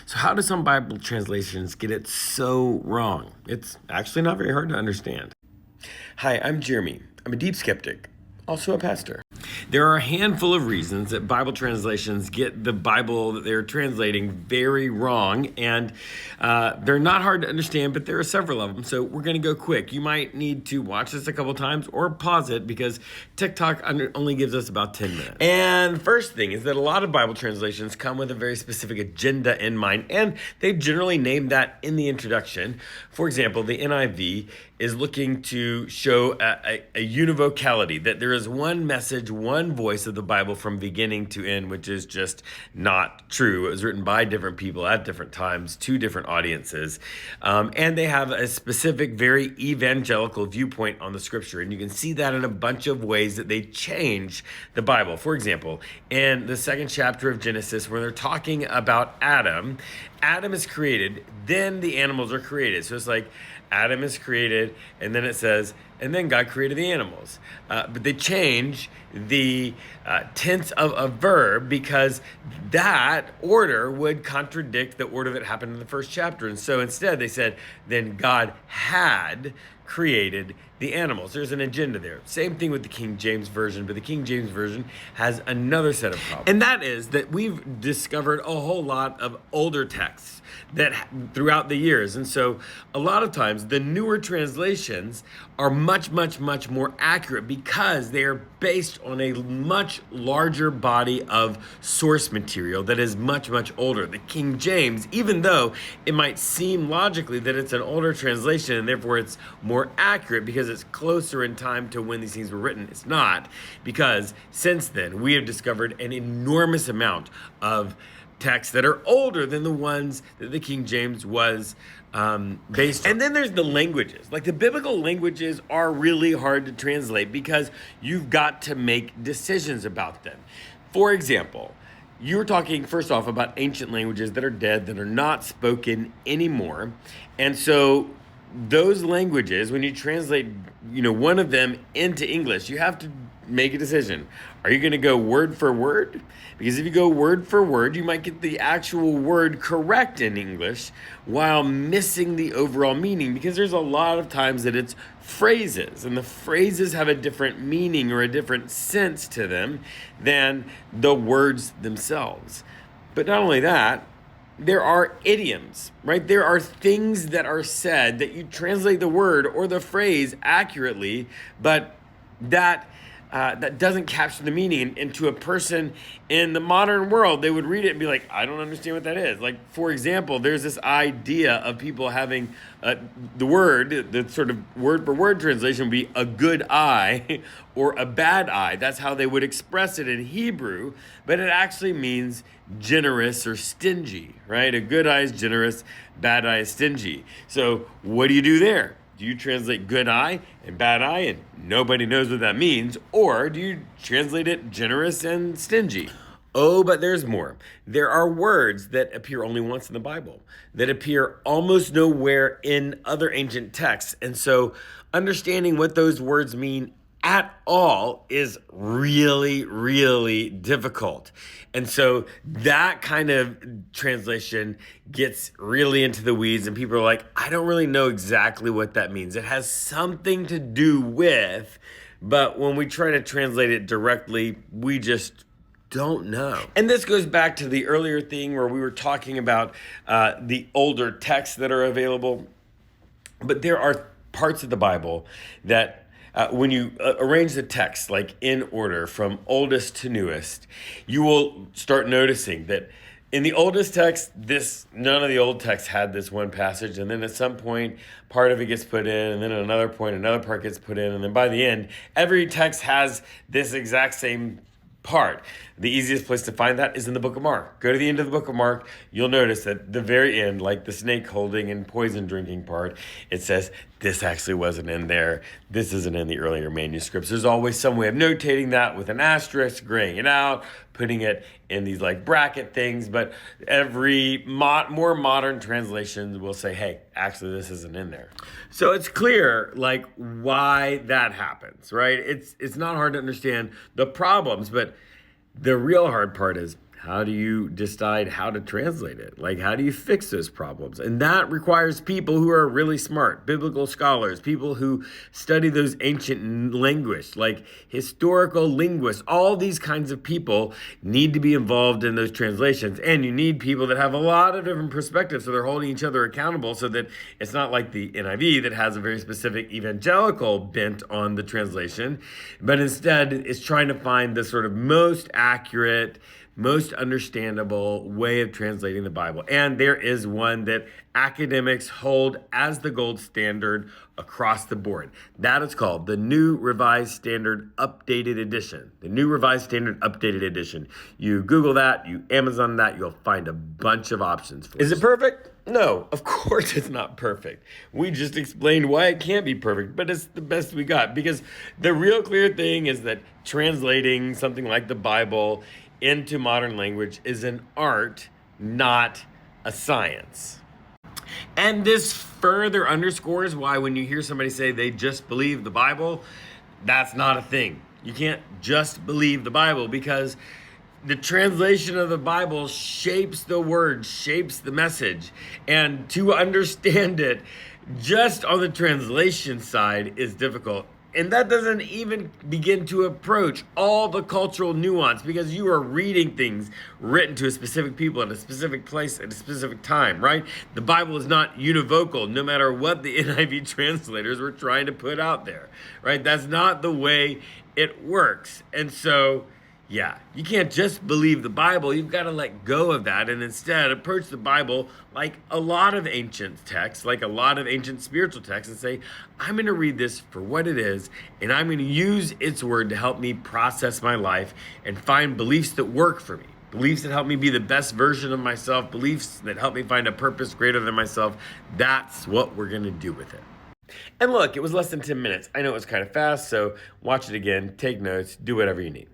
So how do some Bible translations get it so wrong? It's actually not very hard to understand. Hi, I'm Jeremy. I'm a deep skeptic, also a pastor. There are a handful of reasons that Bible translations get the Bible that they're translating very wrong, and they're not hard to understand, but there are several of them, so we're going to go quick. You might need to watch this a couple times or pause it because TikTok only gives us about 10 minutes. And first thing is that a lot of Bible translations come with a very specific agenda in mind, and they generally name that in the introduction. For example, the NIV is looking to show a univocality, that there is one message, one voice of the Bible from beginning to end, which is just not true. It was written by different people at different times to different audiences. And they have a specific, very evangelical viewpoint on the scripture. And you can see that in a bunch of ways that they change the Bible. For example, in the second chapter of Genesis, where they're talking about Adam is created, then the animals are created. So it's like Adam is created, and then it says, and then God created the animals. But they change the tense of a verb because that order would contradict the order that happened in the first chapter. And so instead they said, then God had created the animals. There's an agenda there. Same thing with the King James Version, but the King James Version has another set of problems. And that is that we've discovered a whole lot of older texts that throughout the years. And so a lot of times the newer translations are much more accurate because they are based on a much larger body of source material that is much older. The King James, even though it might seem logically that it's an older translation and therefore it's more accurate because it's closer in time to when these things were written, it's not, because since then we have discovered an enormous amount of texts that are older than the ones that the King James was based on. And then there's the languages. Like the biblical languages are really hard to translate because you've got to make decisions about them. For example, you're talking first off about ancient languages that are dead, that are not spoken anymore. And so those languages, when you translate, one of them into English, you have to make a decision. Are you going to go word for word? Because if you go word for word, you might get the actual word correct in English while missing the overall meaning, because there's a lot of times that it's phrases, and the phrases have a different meaning or a different sense to them than the words themselves. But not only that, there are idioms, right? There are things that are said that you translate the word or the phrase accurately, but that doesn't capture the meaning. And to a person in the modern world, they would read it and be like, I don't understand what that is. Like, for example, there's this idea of people having the sort of word for word translation would be a good eye or a bad eye. That's how they would express it in Hebrew, but it actually means generous or stingy, right? A good eye is generous, bad eye is stingy. So what do you do there? Do you translate good eye and bad eye and nobody knows what that means? Or do you translate it generous and stingy? Oh, but there's more. There are words that appear only once in the Bible, that appear almost nowhere in other ancient texts. And so understanding what those words mean at all is really difficult. And so that kind of translation gets really into the weeds, and people are like, I don't really know exactly what that means. It has something to do with, but when we try to translate it directly, we just don't know. And this goes back to the earlier thing where we were talking about the older texts that are available. But there are parts of the Bible that when you arrange the text like in order from oldest to newest, you will start noticing that in the oldest text, none of the old texts had this one passage, and then at some point, part of it gets put in, and then at another point, another part gets put in, and then by the end, every text has this exact same part. The easiest place to find that is in the book of Mark. Go to the end of the book of Mark. You'll notice that the very end, like the snake holding and poison drinking part, it says, this actually wasn't in there. This isn't in the earlier manuscripts. There's always some way of notating that with an asterisk, graying it out, putting it in these like bracket things. But every more modern translations will say, hey, actually this isn't in there. So it's clear like why that happens, right? It's not hard to understand the problems, but the real hard part is, how do you decide how to translate it? Like, how do you fix those problems? And that requires people who are really smart, biblical scholars, people who study those ancient language, like historical linguists. All these kinds of people need to be involved in those translations. And you need people that have a lot of different perspectives, so they're holding each other accountable, so that it's not like the NIV that has a very specific evangelical bent on the translation, but instead is trying to find the sort of most accurate, most understandable way of translating the Bible. And there is one that academics hold as the gold standard across the board. That is called the New Revised Standard Updated Edition. The New Revised Standard Updated Edition. You Google that, you Amazon that, you'll find a bunch of options for it. Is it perfect? No, of course it's not perfect. We just explained why it can't be perfect, but it's the best we got, because the real clear thing is that translating something like the Bible into modern language is an art, not a science. And this further underscores why when you hear somebody say they just believe the Bible, that's not a thing. You can't just believe the Bible, because the translation of the Bible shapes the word, shapes the message. And to understand it just on the translation side is difficult. And that doesn't even begin to approach all the cultural nuance, because you are reading things written to a specific people at a specific place at a specific time, right? The Bible is not univocal, no matter what the NIV translators were trying to put out there, right? That's not the way it works. And so, yeah, you can't just believe the Bible. You've got to let go of that and instead approach the Bible like a lot of ancient texts, like a lot of ancient spiritual texts, and say, I'm going to read this for what it is, and I'm going to use its word to help me process my life and find beliefs that work for me, beliefs that help me be the best version of myself, beliefs that help me find a purpose greater than myself. That's what we're going to do with it. And look, it was less than 10 minutes. I know it was kind of fast, so watch it again, take notes, do whatever you need.